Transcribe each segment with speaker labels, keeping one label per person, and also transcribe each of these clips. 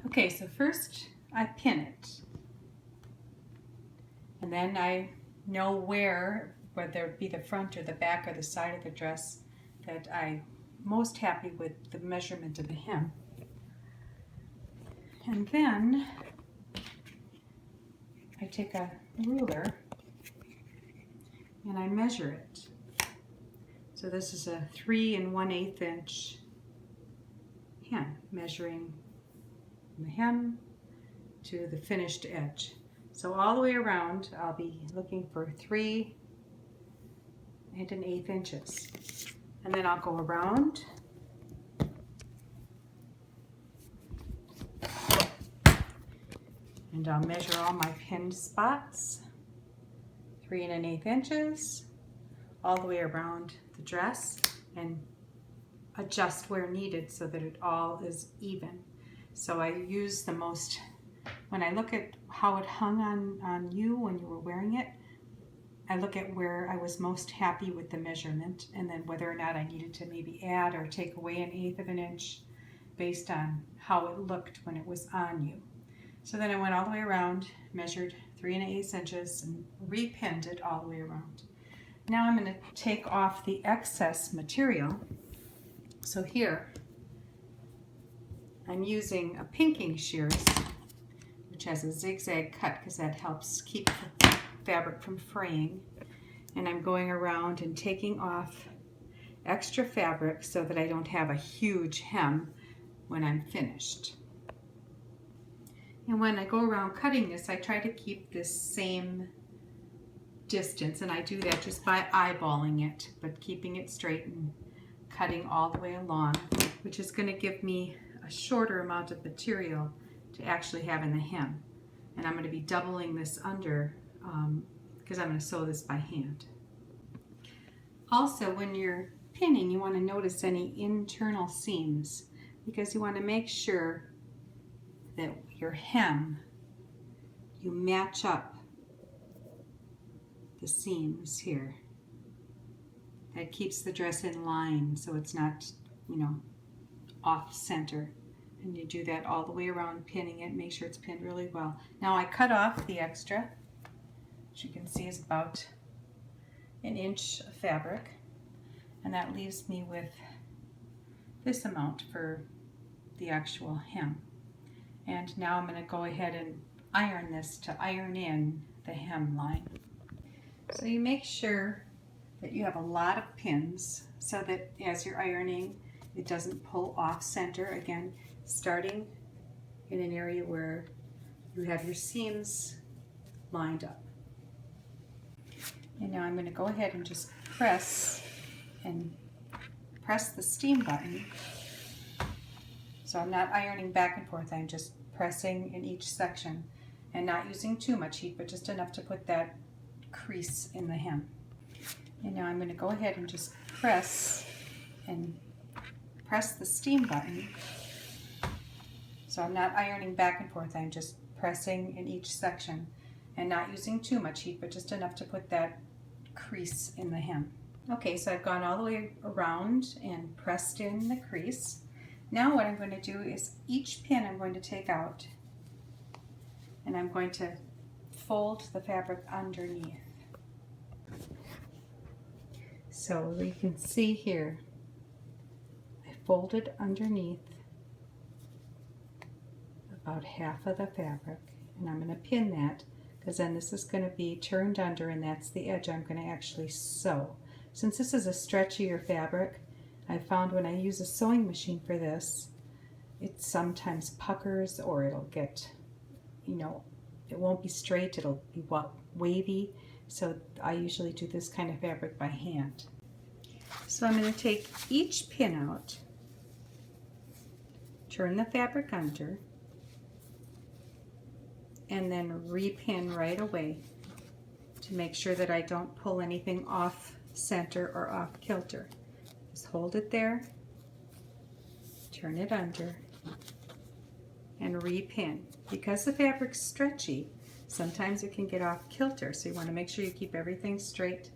Speaker 1: Okay, so first I pin it, and then I know where, whether it be the front or the back or the side of the dress, that I'm most happy with the measurement of the hem. And then I take a ruler and I measure it. So this is a 3 1/8 inch hem, measuring from the hem to the finished edge. So all the way around, I'll be looking for 3 1/8 inches. And then I'll go around and I'll measure all my pinned spots, 3 1/8 inches, all the way around the dress, and adjust where needed so that it all is even. So I use the most, when I look at how it hung on you when you were wearing it, I look at where I was most happy with the measurement, and then whether or not I needed to maybe add or take away 1/8 of an inch based on how it looked when it was on you. So then I went all the way around, measured 3 1/8 inches, and repinned it all the way around. Now I'm going to take off the excess material. So here I'm using a pinking shears, which has a zigzag cut because that helps keep the fabric from fraying. And I'm going around and taking off extra fabric so that I don't have a huge hem when I'm finished. And when I go around cutting this, I try to keep this same distance, and I do that just by eyeballing it, but keeping it straight and cutting all the way along, which is going to give me a shorter amount of material to actually have in the hem. And I'm going to be doubling this under because I'm going to sew this by hand. Also, when you're pinning, you want to notice any internal seams, because you want to make sure that your hem, you match up the seams here. That keeps the dress in line so it's not, off center. And you do that all the way around, pinning it, make sure it's pinned really well. Now I cut off the extra, which you can see is about 1 inch of fabric, and that leaves me with this amount for the actual hem. And now I'm going to go ahead and iron this to iron in the hem line. So you make sure that you have a lot of pins so that as you're ironing, it doesn't pull off center. Again, starting in an area where you have your seams lined up. And now I'm going to go ahead and just press the steam button. So I'm not ironing back and forth, I'm just pressing in each section and not using too much heat, but just enough to put that crease in the hem. And now I'm going to go ahead and just press the steam button. So I'm not ironing back and forth, I'm just pressing in each section and not using too much heat, but just enough to put that crease in the hem. Okay, so I've gone all the way around and pressed in the crease. Now what I'm going to do is each pin I'm going to take out, and I'm going to fold the fabric underneath. So you can see here, I folded underneath about half of the fabric, and I'm going to pin that because then this is going to be turned under, and that's the edge I'm going to actually sew. Since this is a stretchier fabric, I found when I use a sewing machine for this, it sometimes puckers, or it'll get, it won't be straight, it'll be wavy. So I usually do this kind of fabric by hand. So I'm going to take each pin out, turn the fabric under, and then repin right away to make sure that I don't pull anything off center or off kilter. Just hold it there, turn it under, and repin. Because the fabric's stretchy, sometimes it can get off kilter, so you want to make sure you keep everything straight.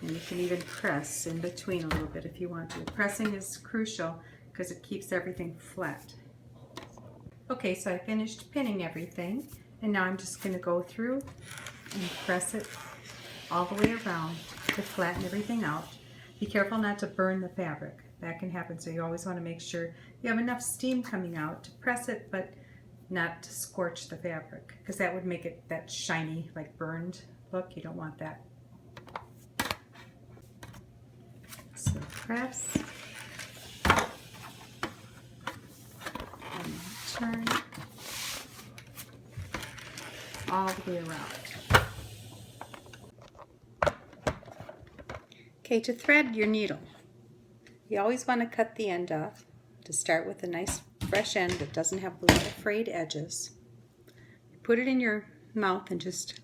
Speaker 1: And you can even press in between a little bit if you want to. Pressing is crucial because it keeps everything flat. Okay, so I finished pinning everything, and now I'm just going to go through and press it all the way around to flatten everything out. Be careful not to burn the fabric. That can happen, so you always want to make sure you have enough steam coming out to press it, but not to scorch the fabric, because that would make it that shiny, like burned look. You don't want that. So press and turn all the way around. Okay, to thread your needle, you always want to cut the end off to start with a nice fresh end that doesn't have a lot of frayed edges. You put it in your mouth and just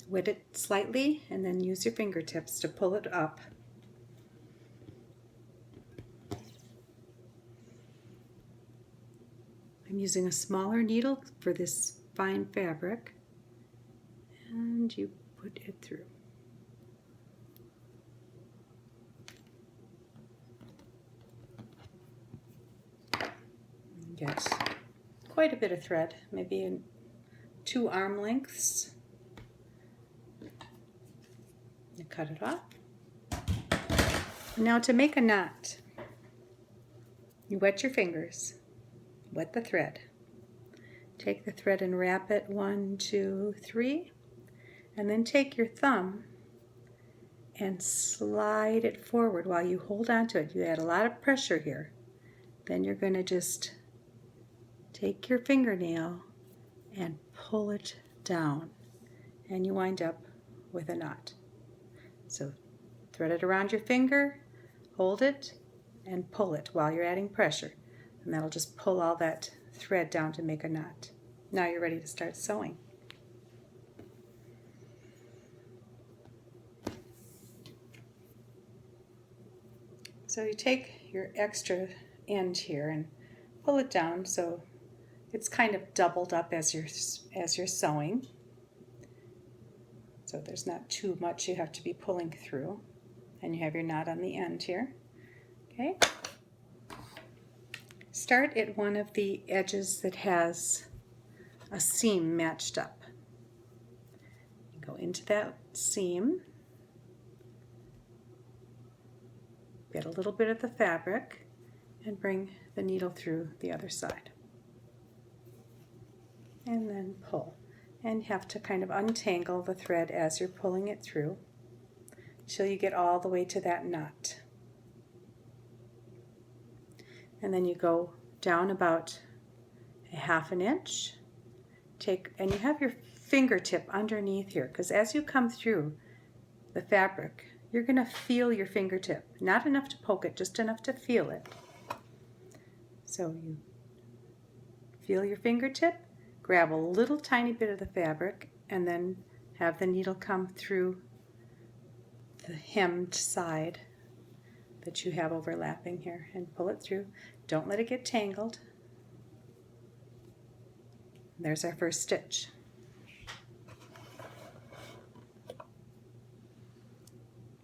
Speaker 1: wet it slightly, and then use your fingertips to pull it up. I'm using a smaller needle for this fine fabric, and you put it through. You get quite a bit of thread, maybe in 2 arm lengths. You cut it off. Now to make a knot, you wet your fingers, wet the thread. Take the thread and wrap it 1, 2, 3, and then take your thumb and slide it forward while you hold on to it. You add a lot of pressure here. Then you're going to just take your fingernail and pull it down, and you wind up with a knot. So thread it around your finger, hold it, and pull it while you're adding pressure. And that'll just pull all that thread down to make a knot. Now you're ready to start sewing. So you take your extra end here and pull it down so it's kind of doubled up as you're sewing. So there's not too much you have to be pulling through. And you have your knot on the end here. Okay. Start at one of the edges that has a seam matched up. Go into that seam. Get a little bit of the fabric and bring the needle through the other side. And then pull. And you have to kind of untangle the thread as you're pulling it through till you get all the way to that knot. And then you go down about a 1/2 inch. And you have your fingertip underneath here, because as you come through the fabric, you're going to feel your fingertip. Not enough to poke it, just enough to feel it. So you feel your fingertip, grab a little tiny bit of the fabric, and then have the needle come through the hemmed side that you have overlapping here and pull it through. Don't let it get tangled. There's our first stitch.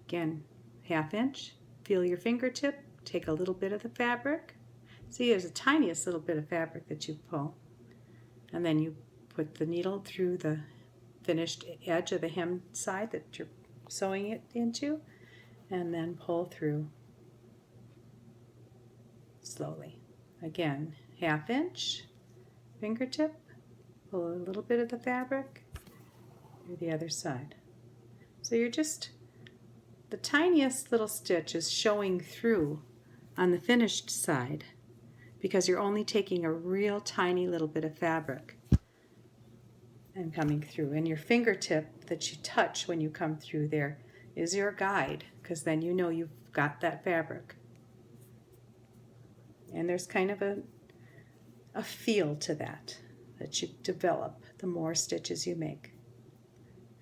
Speaker 1: Again, 1/2 inch, feel your fingertip, take a little bit of the fabric. See, there's the tiniest little bit of fabric that you pull. And then you put the needle through the finished edge of the hem side that you're sewing it into, and then pull through slowly. Again, 1/2 inch, fingertip, pull a little bit of the fabric through the other side. So you're just, the tiniest little stitch is showing through on the finished side because you're only taking a real tiny little bit of fabric and coming through. And your fingertip that you touch when you come through there is your guide, because then you know you've got that fabric. And there's kind of a feel to that you develop the more stitches you make.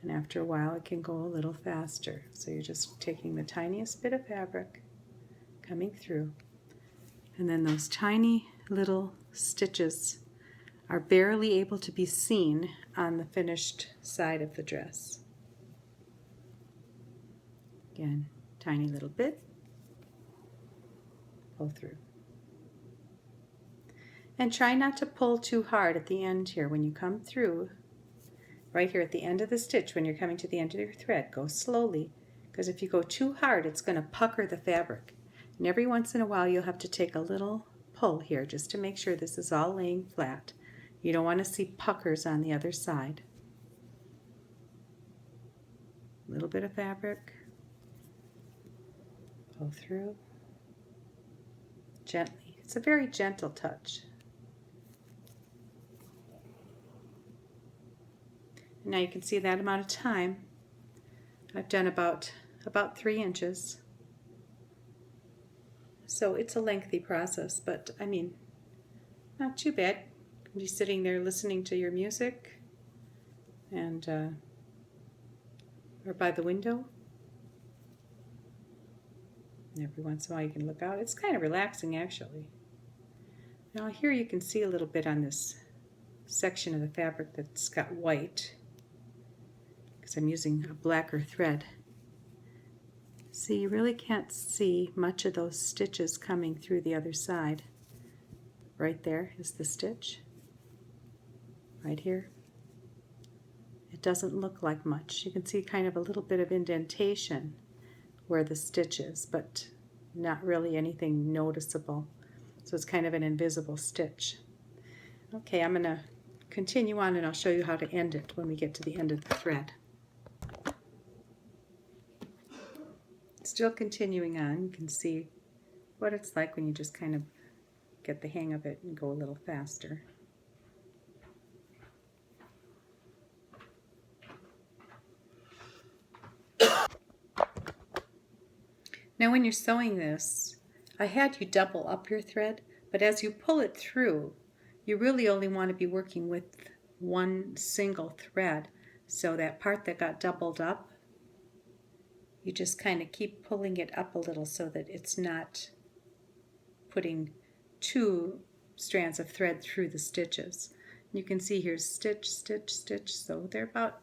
Speaker 1: And after a while it can go a little faster. So you're just taking the tiniest bit of fabric, coming through, and then those tiny little stitches are barely able to be seen on the finished side of the dress. Again, tiny little bit, pull through. And try not to pull too hard at the end here when you come through. Right here at the end of the stitch, when you're coming to the end of your thread, go slowly, because if you go too hard, it's going to pucker the fabric. And every once in a while, you'll have to take a little pull here just to make sure this is all laying flat. You don't want to see puckers on the other side. A little bit of fabric, pull through gently. It's a very gentle touch. Now you can see that amount of time. I've done about 3 inches. So it's a lengthy process, but I mean, not too bad. You can be sitting there listening to your music and or by the window. And every once in a while you can look out. It's kind of relaxing actually. Now here you can see a little bit on this section of the fabric that's got white, because I'm using a blacker thread. See, you really can't see much of those stitches coming through the other side. Right there is the stitch. Right here. It doesn't look like much. You can see kind of a little bit of indentation where the stitch is, but not really anything noticeable. So it's kind of an invisible stitch. Okay, I'm going to continue on and I'll show you how to end it when we get to the end of the thread. Still continuing on, you can see what it's like when you just kind of get the hang of it and go a little faster. Now when you're sewing this, I had you double up your thread, but as you pull it through, you really only want to be working with one single thread. So that part that got doubled up, you just kind of keep pulling it up a little so that it's not putting 2 strands of thread through the stitches. You can see here's stitch, stitch, stitch, so they're about,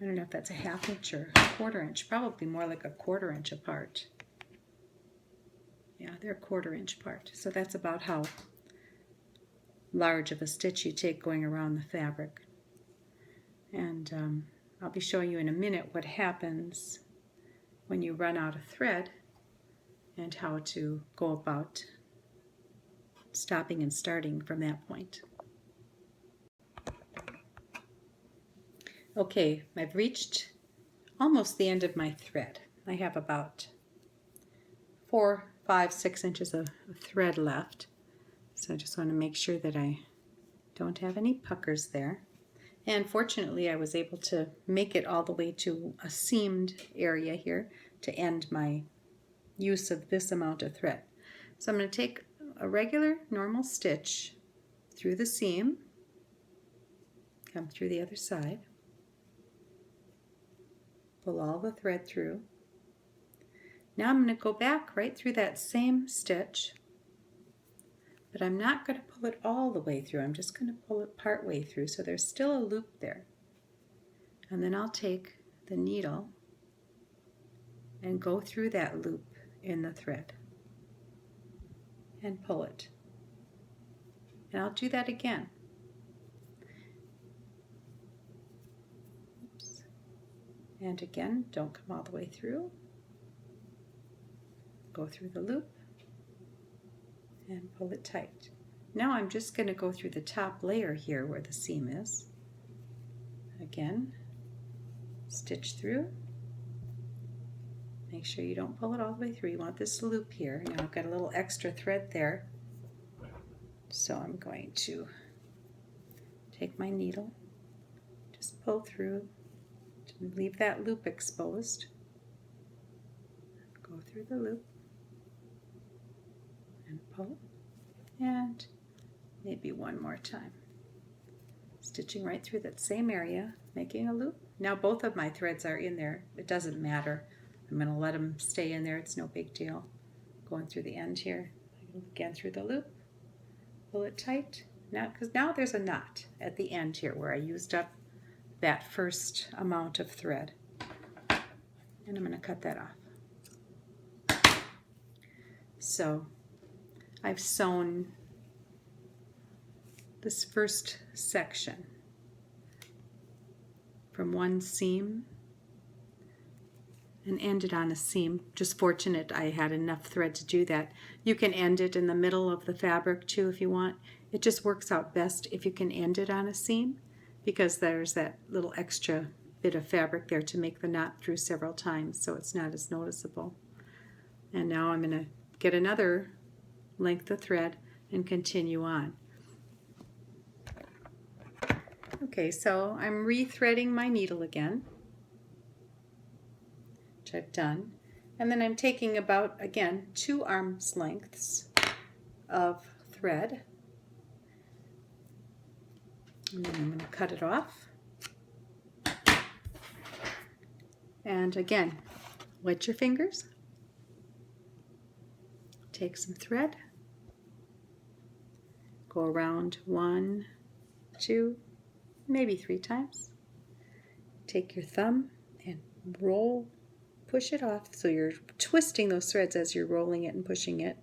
Speaker 1: I don't know if that's a 1/2 inch or 1/4 inch, probably more like a 1/4 inch apart. Yeah, they're 1/4 inch apart. So that's about how large of a stitch you take going around the fabric. And I'll be showing you in a minute what happens when you run out of thread and how to go about stopping and starting from that point. Okay, I've reached almost the end of my thread. I have about 4, 5, 6 inches of thread left. So I just want to make sure that I don't have any puckers there. And fortunately I was able to make it all the way to a seamed area here to end my use of this amount of thread. So I'm going to take a regular normal stitch through the seam, come through the other side, pull all the thread through. Now I'm going to go back right through that same stitch, but I'm not going to pull it all the way through. I'm just going to pull it part way through, so there's still a loop there. And then I'll take the needle and go through that loop in the thread and pull it. And I'll do that again. Oops. And again, don't come all the way through. Go through the loop and pull it tight. Now I'm just going to go through the top layer here where the seam is. Again, stitch through. Make sure you don't pull it all the way through. You want this loop here. Now I've got a little extra thread there. So I'm going to take my needle, just pull through, leave that loop exposed. Go through the loop and pull, and maybe one more time. Stitching right through that same area, making a loop. Now both of my threads are in there. It doesn't matter. I'm going to let them stay in there. It's no big deal. Going through the end here. Again through the loop. Pull it tight. Now, because now there's a knot at the end here where I used up that first amount of thread. And I'm going to cut that off. So I've sewn this first section from one seam and end it on a seam. Just fortunate I had enough thread to do that. You can end it in the middle of the fabric too if you want. It just works out best if you can end it on a seam because there's that little extra bit of fabric there to make the knot through several times so it's not as noticeable. And now I'm going to get another length of thread and continue on. Okay, so I'm rethreading my needle again, which I've done, and then I'm taking about, again, 2 arms lengths of thread, and then I'm going to cut it off. And again, wet your fingers, take some thread, go around 1, 2, maybe 3 times. Take your thumb and roll, push it off. So you're twisting those threads as you're rolling it and pushing it.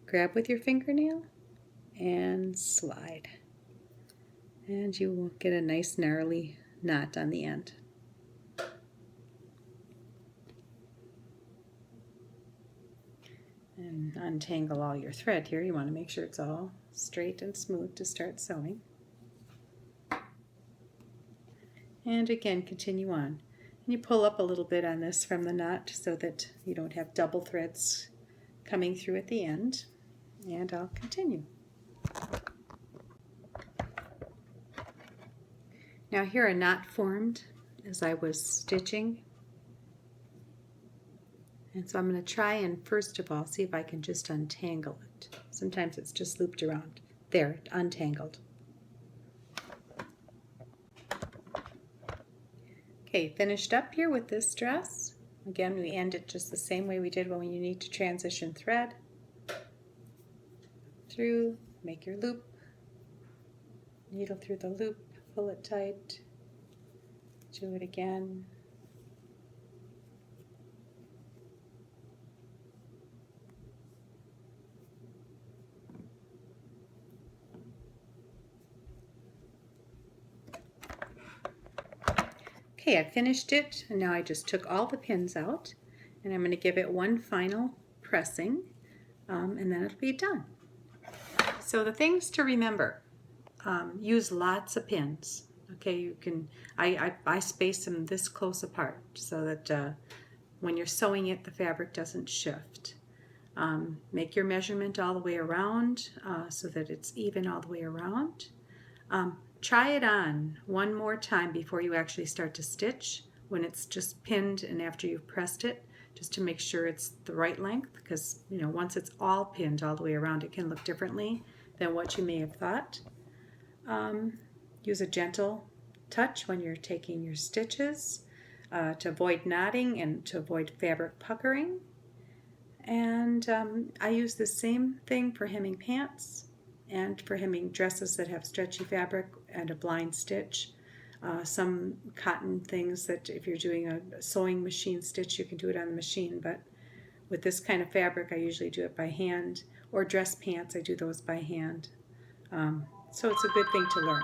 Speaker 1: Grab with your fingernail and slide. And you will get a nice gnarly knot on the end. And untangle all your thread here. You want to make sure it's all straight and smooth to start sewing. And again, continue on. And you pull up a little bit on this from the knot so that you don't have double threads coming through at the end. And I'll continue. Now here a knot formed as I was stitching. And so I'm going to try and first of all see if I can just untangle it. Sometimes it's just looped around. There, untangled. Okay, finished up here with this dress. Again, we end it just the same way we did when you need to transition thread. Through, make your loop, needle through the loop, pull it tight, do it again. Okay, I finished it, and now I just took all the pins out, and I'm going to give it one final pressing, and then it'll be done. So the things to remember, use lots of pins. Okay, you can, I space them this close apart so that when you're sewing it, the fabric doesn't shift. Make your measurement all the way around so that it's even all the way around. Try it on one more time before you actually start to stitch, when it's just pinned and after you've pressed it, just to make sure it's the right length, because you know, once it's all pinned all the way around, it can look differently than what you may have thought. Use a gentle touch when you're taking your stitches to avoid knotting and to avoid fabric puckering. And I use the same thing for hemming pants and for hemming dresses that have stretchy fabric and a blind stitch. Some cotton things that if you're doing a sewing machine stitch, you can do it on the machine, but with this kind of fabric I usually do it by hand, or dress pants, I do those by hand. So it's a good thing to learn.